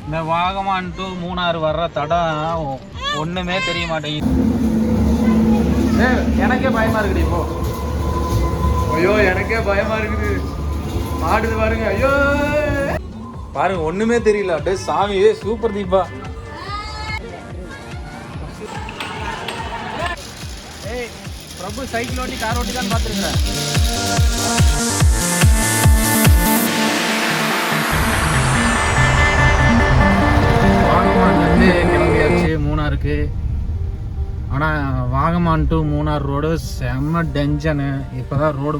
இந்த வாகமான் டு மூணாறு வர்ற தடம் ஒன்றுமே தெரிய மாட்டேங்குது. எனக்கே பயமாக இருக்குது இப்போ. ஐயோ எனக்கே பயமாக இருக்குது. ஆடுது பாருங்க. ஐயோ பாருங்க ஒன்றுமே தெரியல. அப்படியே சாமியே சூப்பர் தீபா. ஏய் பிரபு சைக்கிள் ஓட்டி கார் ஓட்டி தான் பார்த்துருக்குறேன். வாகமான் வந்து கிளம்பியாச்சு மூணாருக்கு. ஆனால் வாகமான் டு மூணார் ரோடு செம்ம டென்ஷனு. இப்போ தான் ரோடு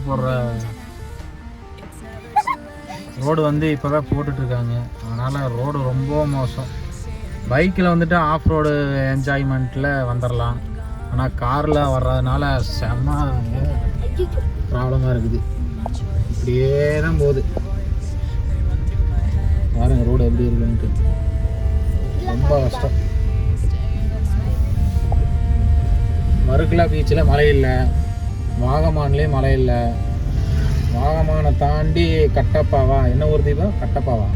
வந்து இப்போ தான் போட்டுட்ருக்காங்க. அதனால் ரோடு ரொம்ப மோசம். பைக்கில் வந்துட்டு ஆஃப் ரோடு என்ஜாய்மெண்ட்டில் வந்துடலாம். ஆனால் காரில் வர்றதுனால செம்ம ப்ராப்ளமாக இருக்குது. இப்படியே தான் போகுது. பாருங்க ரோடு எப்படி இருக்குன்ட்டு. ரொம்ப கஷ்டம். மறுக்கலா பீச்சில் மழை இல்லை, வாகமான்லேயும் மழை இல்லை. வாகமானை தாண்டி கட்டப்பாவா, என்ன ஊர் தீபம்? கட்டப்பாறை.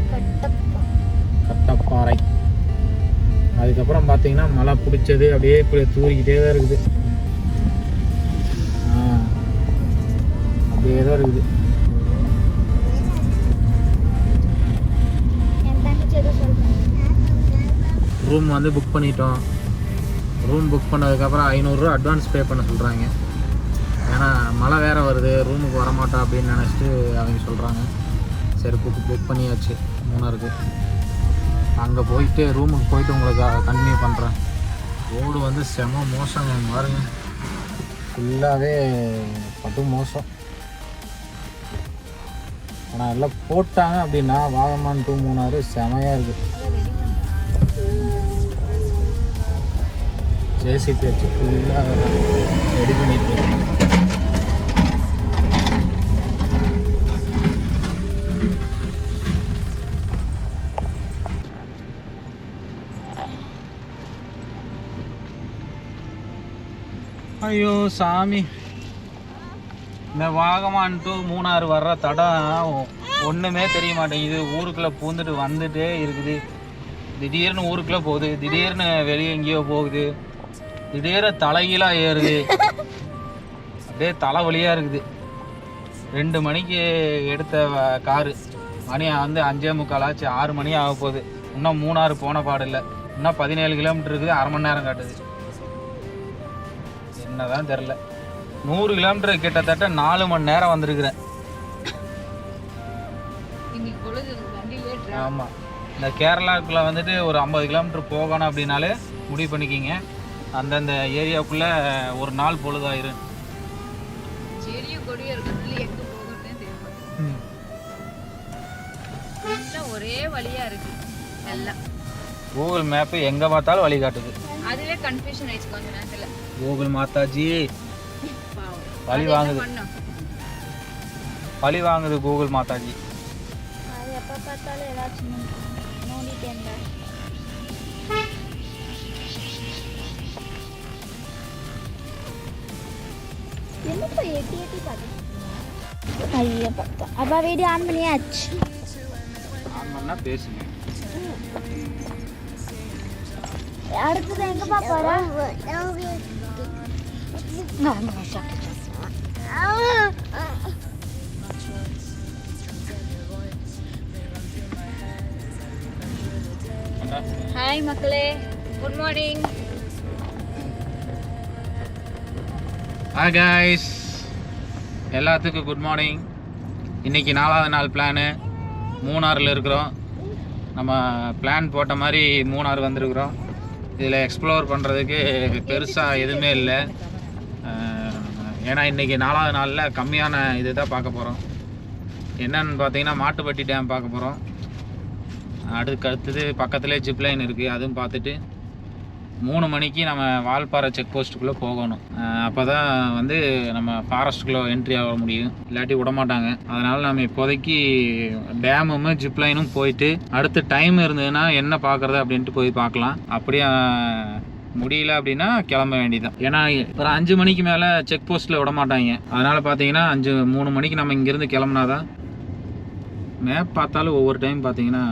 அதுக்கப்புறம் பார்த்தீங்கன்னா மழை பிடிச்சது அப்படியே இப்படி தூரிக்கிட்டே தான் இருக்குது. அப்படியே தான் இருக்குது. ரூம் வந்து புக் பண்ணிட்டோம். ரூம் புக் பண்ணதுக்கப்புறம் 500 ரூபா அட்வான்ஸ் பே பண்ண சொல்கிறாங்க. ஏன்னா மழை வேறு வருது, ரூமுக்கு வரமாட்டோம் அப்படின்னு நினச்சிட்டு அவங்க சொல்கிறாங்க. சரி புக் பண்ணியாச்சு மூணாருக்கு. அங்கே போயிட்டு ரூமுக்கு போயிட்டு உங்களுக்கு கண்டினியூ பண்ணுறேன். ரோடு வந்து செம மோசம் பாருங்க. ஃபுல்லாகவே பட்டு மோசம். ஆனால் எல்லாம் போட்டாங்க அப்படின்னா வாகமான் டு மூணாறு செமையாக இருக்குது. ஜேசிபி வச்சு ஃபுல்லாக ரெடி பண்ணிட்டு இருக்கேன். ஐயோ சாமி, இந்த வாகமான் டு மூணாறு வர்ற தடம் ஒன்றுமே தெரிய மாட்டேங்குது. ஊருக்குள்ளே பூந்துட்டு வந்துட்டே இருக்குது. திடீர்னு ஊருக்குள்ளே போகுது, திடீர்னு வெளியே எங்கேயோ போகுது, திடீர்னு தலைகீழாக ஏறுது. அப்படியே தலைவலியாக இருக்குது. 2 மணிக்கு எடுத்த காரு மணி வந்து 5:45 ஆச்சு. 6 மணி ஆக போகுது. இன்னும் மூணாறு போன பாடு இல்லை. இன்னும் 17 கிலோமீட்டர் இருக்குது. அரை மணி நேரம் காட்டுது. என்னதான் தெரில. 100 கிலோமீட்டர் கிட்டத்தட்ட 4 மணி நேரம் வந்திருக்கிறேன். ஆமாம், இந்த கேரளாவுக்குள்ளே வந்துட்டு ஒரு 50 கிலோமீட்டர் போகணும் அப்படின்னாலே முடிவு பண்ணிக்கிங்க. அந்தந்த ஏரியாவுக்குள்ளே ஒரு நாள் பொழுதாயிரும். ஒரே வழியா இருக்கு எல்லாம். கூகுள் மேப் எங்கே பார்த்தாலும் வழி காட்டுது. அதுவே கன்ஃபியூஷன் ஆயிடுச்சு கொஞ்ச நேரத்தில். கூகுள் மாதாஜி பழி வாங்குது, பழி வாங்குது கூகுள் மாதாஜி. அது எப்போ பார்த்தாலும் ஏதாச்சும் நோண்டிட்டேன். என்னப்பா எட்டி எட்டி பார்த்து ஐயா பார்த்தா. அப்பா வீடியோ ஆன் பண்ணியாச்சு. ஆன் பண்ணா பேசுங்க. அடுத்தது எங்கப்பா போகிறோம்? ஹாய் மக்களே, குட் மார்னிங். ஹாய் கைஸ், எல்லாத்துக்கும் குட் மார்னிங். இன்றைக்கி 4வது நாள் பிளானு. மூணாறில் இருக்கிறோம். நம்ம பிளான் போட்ட மாதிரி மூணாறு வந்திருக்கிறோம். இதில் எக்ஸ்ப்ளோர் பண்ணுறதுக்கு பெருசாக எதுவுமே இல்லை. ஏன்னா இன்றைக்கி 4வது நாளில் கம்மியான இது தான் பார்க்க போகிறோம். என்னென்னு பார்த்தீங்கன்னா மாட்டுப்பட்டி டேம் பார்க்க போகிறோம். அடுத்தது பக்கத்துலேயே ஜிப்லைன் இருக்குது, அதுவும் பார்த்துட்டு 3 மணிக்கு நம்ம வால்பாறை செக் போஸ்ட்டுக்குள்ளே போகணும். அப்போ தான் வந்து நம்ம ஃபாரஸ்ட்டுக்குள்ளே என்ட்ரி ஆக முடியும், இல்லாட்டி விடமாட்டாங்க. அதனால் நம்ம இப்போதைக்கு டேமும் ஜிப்லைனும் போயிட்டு அடுத்து டைம் இருந்ததுன்னா என்ன பார்க்குறது அப்படின்ட்டு போய் பார்க்கலாம். அப்படியே முடியல அப்படின்னா கிளம்ப வேண்டியதான். ஏன்னா ஒரு 5 மணிக்கு மேலே செக் போஸ்ட்டில் விடமாட்டாங்க. அதனால் பார்த்தீங்கன்னா 3 மணிக்கு நம்ம இங்கேருந்து கிளம்புனாதான். மேப் பார்த்தாலும் ஒவ்வொரு டைம் பார்த்தீங்கன்னா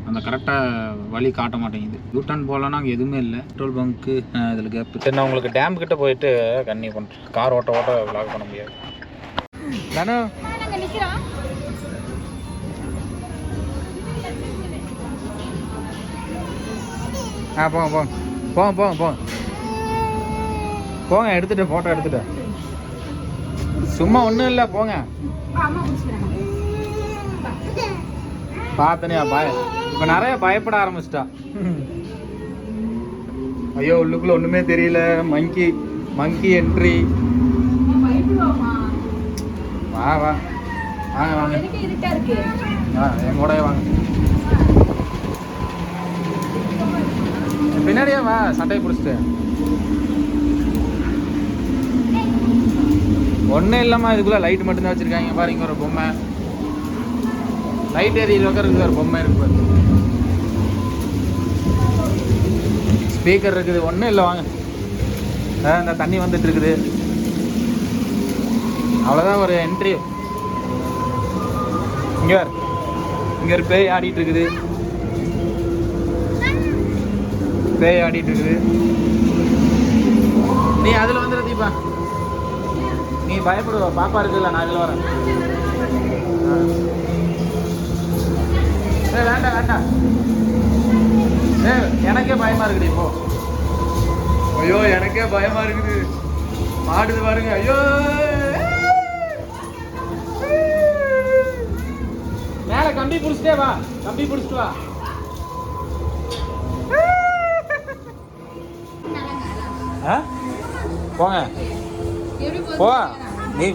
அந்த கரெக்டாக வழி காட்ட மாட்டேங்குது. யூட்டர்ன் போகலன்னா அங்கே எதுவுமே இல்லை. பெட்ரோல் பங்க்கு இதில் கேப்பு. சரி, நான் உங்களுக்கு டேம் கிட்ட போயிட்டு கன்னியூ பண்ணுறேன். கார் ஓட்ட விளாக் பண்ண முடியாது. தானே போங்க எடுத்துட்டு ஃபோட்டோ எடுத்துட்டு. சும்மா ஒன்றும் இல்லை, போங்க. பார்த்தனியா இப்போ நிறைய பயப்பட ஆரம்பிச்சிட்டா. ஐயோ உள்ளுக்குள்ள ஒன்றுமே தெரியல. மங்கி என்ட்ரி. வா வாங்க என் கூட வாங்க. பின்னாடியே வா, சட்டையை பிடிச்சிட்டு. ஒன்றும் இல்லைம்மா, இதுக்குள்ளே லைட் மட்டும்தான் வச்சுருக்காங்க. பாருங்க ஒரு பொம்மை லைட் ஏறி உட்காருக்கு. ஒரு பொம்மை இருக்கு, ஸ்பீக்கர் இருக்குது. ஒன்றும் இல்லை, வாங்க. இந்த தண்ணி வந்துட்டு இருக்குது, அவ்வளோதான். ஒரு என்ட்ரி. இங்கே ஒரு பேய் ஆடிட்டு இருக்குது. நீ அதில் வந்துடு தீபா. நீ பயப்படுவ, பாப்பா இருக்குல்ல, நான் இதில் வரேன். வேண்டாம். எனக்கே பயமா இருக்குது இப்போ. ஐயோ எனக்கே பயமா இருக்குது. மாடுது பாருங்க. ஐயோ மேல கம்பி பிடிச்சிட்டே வா. கம்பி பிடிச்சிட்டு வா. போங்க போ. நீ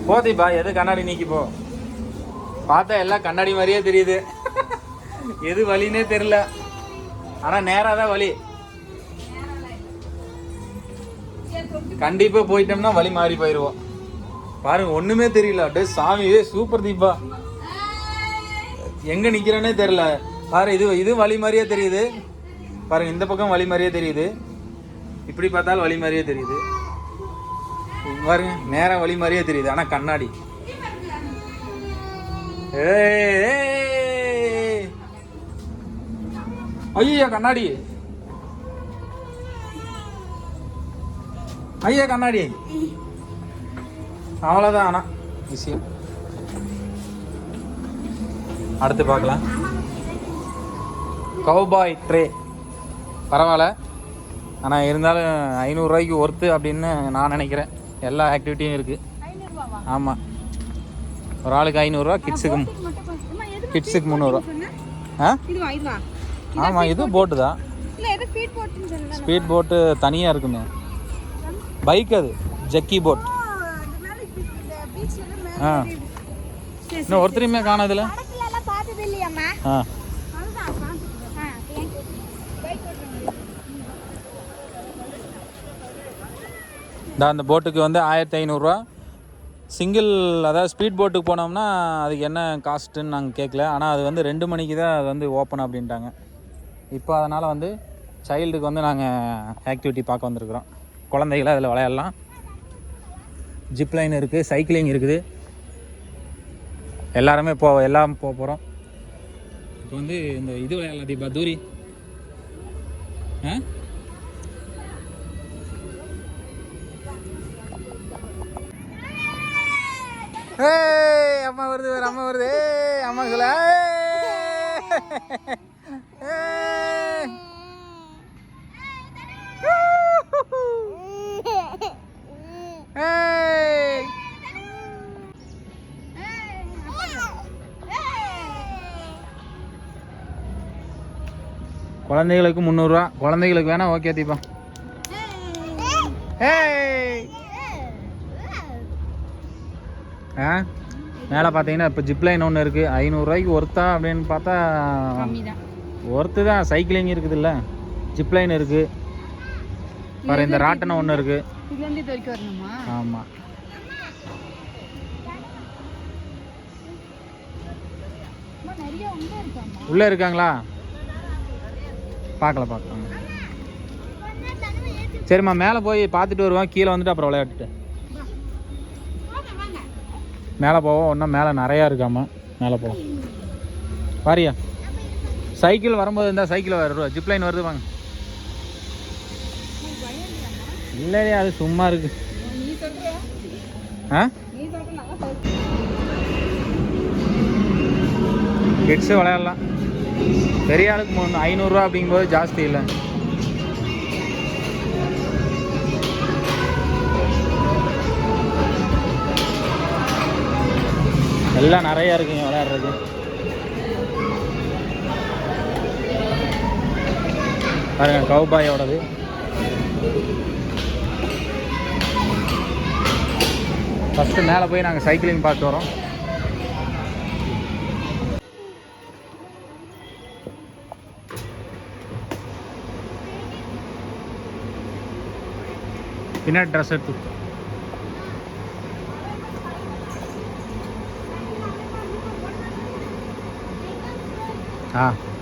போதிப்பா. எது கண்ணாடி நீக்கி போ. பார்த்தா எல்லாம் கண்ணாடி மாதிரியே தெரியுது. எது வலின்னே தெரியல. ஆனால் நேராக தான் வலி. கண்டிப்பாக போயிட்டோம்னா வலி மாறி போயிடுவோம். பாருங்க ஒன்றுமே தெரியல. அப்படியே சாமியே சூப்பர் தீபா. எங்கே நிற்கிறேன்னே தெரியல. பாரு இது வலி மாதிரியே தெரியுது. பாருங்க இந்த பக்கம் வலி மாதிரியே தெரியுது. இப்படி பார்த்தாலும் வலி மாதிரியே தெரியுது. பாருங்க நேராக வலி மாதிரியே தெரியுது. ஆனால் கண்ணாடி. ஐயா கண்ணாடி. அவ்வளோதான். ஆனால் விஷயம் அடுத்து பார்க்கலாம். கவுபாய் ட்ரே பரவாயில்ல. ஆனால் இருந்தாலும் 500 ரூபாய்க்கு ஒர்த்து அப்படின்னு நான் நினைக்கிறேன். எல்லா ஆக்டிவிட்டியும் இருக்குது. ஆமாம், ஒரு ஆளுக்கு 500 ரூபா. கிட்ஸுக்கு 300 ரூபா. ஆமாம், இது போட்டு தான். ஸ்பீட் போட்டு தனியாக இருக்குமே. பைக் அது ஜக்கி போட். இன்னும் ஒருத்தரையுமே காணதில்ல. அந்த போட்டுக்கு வந்து 1500 ரூபா சிங்கிள். அதாவது ஸ்பீட் போட்டுக்கு போனோம்னா அதுக்கு என்ன காஸ்ட்டுன்னு நாங்கள் கேட்கல. ஆனால் அது வந்து 2 மணிக்கு தான் அது வந்து ஓப்பன் அப்படின்ட்டாங்க. இப்போ அதனால் வந்து சைல்டுக்கு வந்து நாங்கள் ஆக்டிவிட்டி பார்க்க வந்திருக்கிறோம். குழந்தைகளை அதில் விளையாடலாம். ஜிப்லைன் இருக்குது, சைக்கிளிங் இருக்குது. எல்லாருமே எல்லாம் போக போகிறோம். இப்போ வந்து இந்த இது விளையாடலாம் தீபா, தூரி. அம்மா வருது, அம்மா வருது. அம்மா சொல்ல குழந்தைகளுக்கு 300 ரூபா. குழந்தைகளுக்கு வேணா ஓகே தீபா. மேலே பார்த்தீங்கன்னா இப்போ ஜிப்லைன் ஒன்று இருக்குது. 500 ரூபாய்க்கு ஒர்த்தா அப்படின்னு பார்த்தா ஒர்த்து தான். சைக்கிளிங் இருக்குது இல்லை, ஜிப்லைன் இருக்குது. பாரு இந்த ராட்டனம் ஒன்று இருக்குது. ஆமாம், உள்ளே இருக்காங்களா? பார்க்கலாம். சரிம்மா, மேலே போய் பார்த்துட்டு வருவான். கீழே வந்துட்டு அப்புறம் விளையாட்டுட்டு மேலே போவோம். இன்னும் மேலே நிறையா இருக்காம்மா. மேலே போவோம். பாரியா சைக்கிள் வரும்போது இருந்தால் சைக்கிள் வரும், ஜிப்லைன் வருது வாங்க. இல்லையே அது சும்மா இருக்கு. ஆ கிட்ஸு விளையாடலாம். பெரிய ஆளுக்கு 500 அப்படிங்கும்போது ஜாஸ்தி இல்லை. எல்லாம் நிறையா இருக்குங்க விளையாடுறது. பாருங்க கவுபாயோடது. ஃபஸ்ட்டு மேலே போய் நாங்கள் சைக்கிளிங் பார்த்து வரோம். பின்னாடி ட்ரெஸ் எடுத்து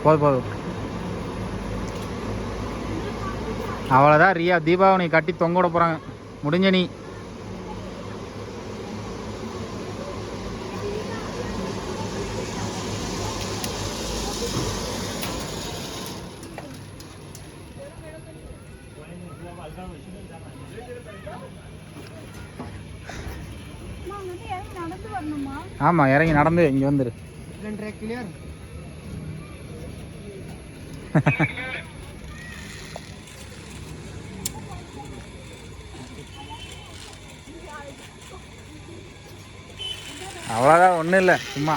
போதும். அவ்வளோதான் ரியா, தீபாவளி கட்டி தொங்க விட போகிறாங்க. முடிஞ்ச நீ ஆமாம் இறங்கி நடந்து இங்கே வந்துரு. அவ்வளோதான், ஒன்றும் இல்லை சும்மா.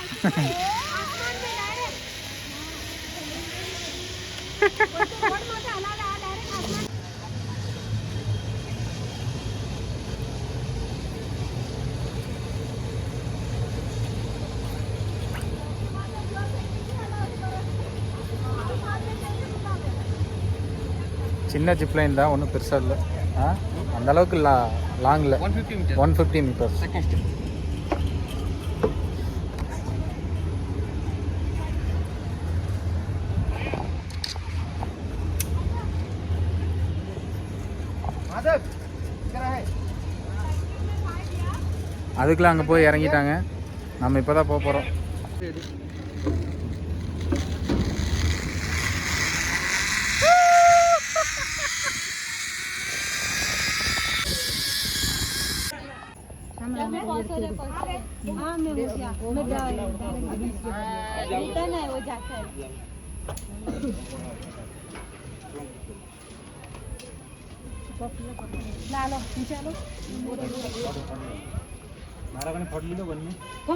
சின்ன ஜிப்லைன் தான், ஒன்றும் பெருசாக இல்லை. அந்தளவுக்கு லாங்கில் 150 மீட்டர்ஸ். அதுக்குலாம் அங்கே போய் இறங்கிட்டாங்க. நம்ம இப்போ தான் போக போகிறோம்.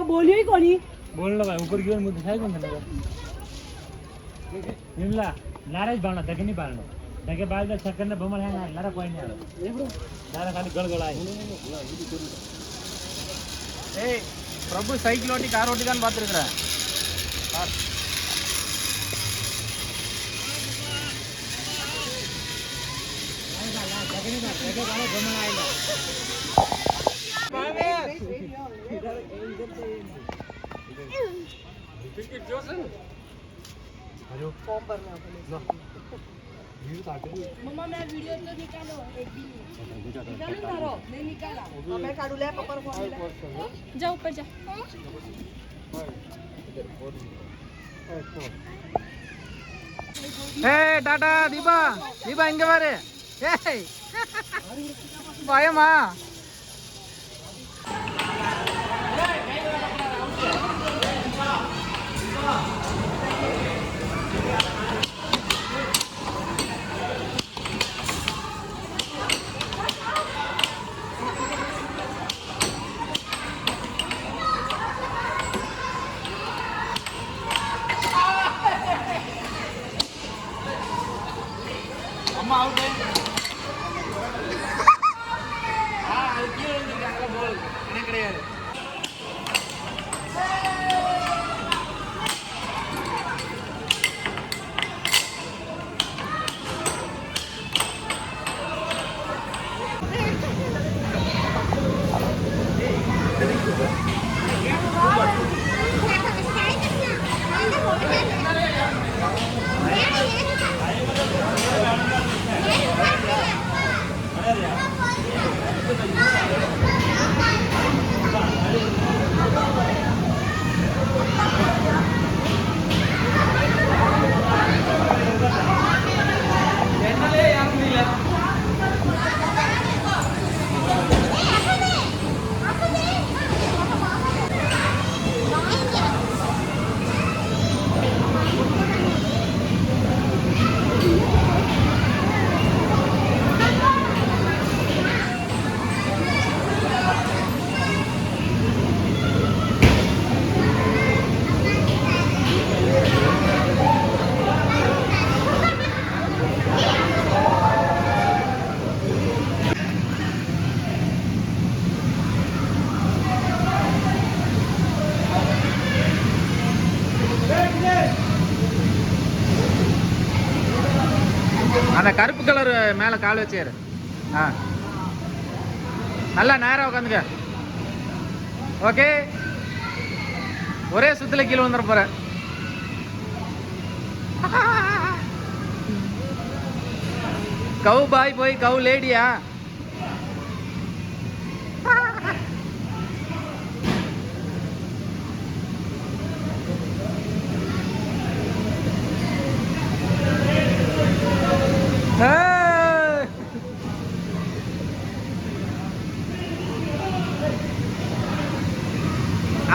बोलियो ही कोनी बोलना भाई ऊपर की ओर मुझे है कौन करने का निमला नाराज बाणा तक नहीं बाणा तक बाद में चक्कर ने बमल है ना नारा कोई नहीं आ रहा नारा खाली गड़गड़ा है. ஏய் பிரபு சைக்கிள் ஓட்டி கார் ஓட்டி தான் பார்த்துருக்குறேன். मम्मा मैं वीडियो तो निकालो एक भी निकालो तारो नहीं निकाला मैं काढू ले पप्पा फोन जा ऊपर जा. ஏய் டாடா தீபா, தீபா இங்க பாரு. ஏய் பயமா? அம்மா அவுட். அது கீழே விழுந்துருக்காங்க போல். எனக்கு கிடையாது. அந்த கருப்பு கலர் மேலே கால் வச்சேரு. ஆ நல்லா நேராக உட்காந்துக்க. ஓகே, ஒரே சுத்துல கீழே வந்துட போற. கவு பாய் போய் கவு லேடியா?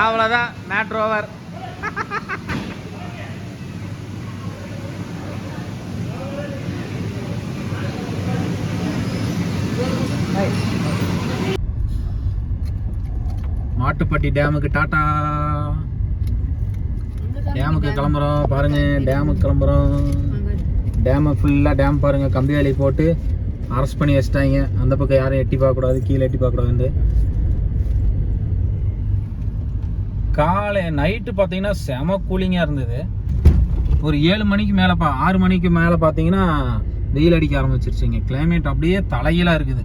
அவ்வளோதான், மேட்ரு ஓவர். மாட்டுப்பட்டி டேமுக்கு டாட்டா. டேமுக்கு கிளம்புறோம் பாருங்க, டேமுக்கு கிளம்புறோம். டேமை ஃபுல்லாக டேம் பாருங்க, கம்பி வேலி போட்டு அரெஸ்ட் பண்ணி வச்சிட்டாங்க. அந்த பக்கம் யாரும் எட்டி பார்க்கக்கூடாது, கீழே எட்டி பார்க்கக்கூடாது. காலை நைட்டு பார்த்தீங்கன்னா செம கூலிங்காக இருந்தது. ஒரு 7 மணிக்கு மேலே 6 மணிக்கு மேலே பார்த்தீங்கன்னா வெயில் அடிக்க ஆரம்பிச்சிருச்சுங்க. கிளைமேட் அப்படியே தலைகீழாக இருக்குது.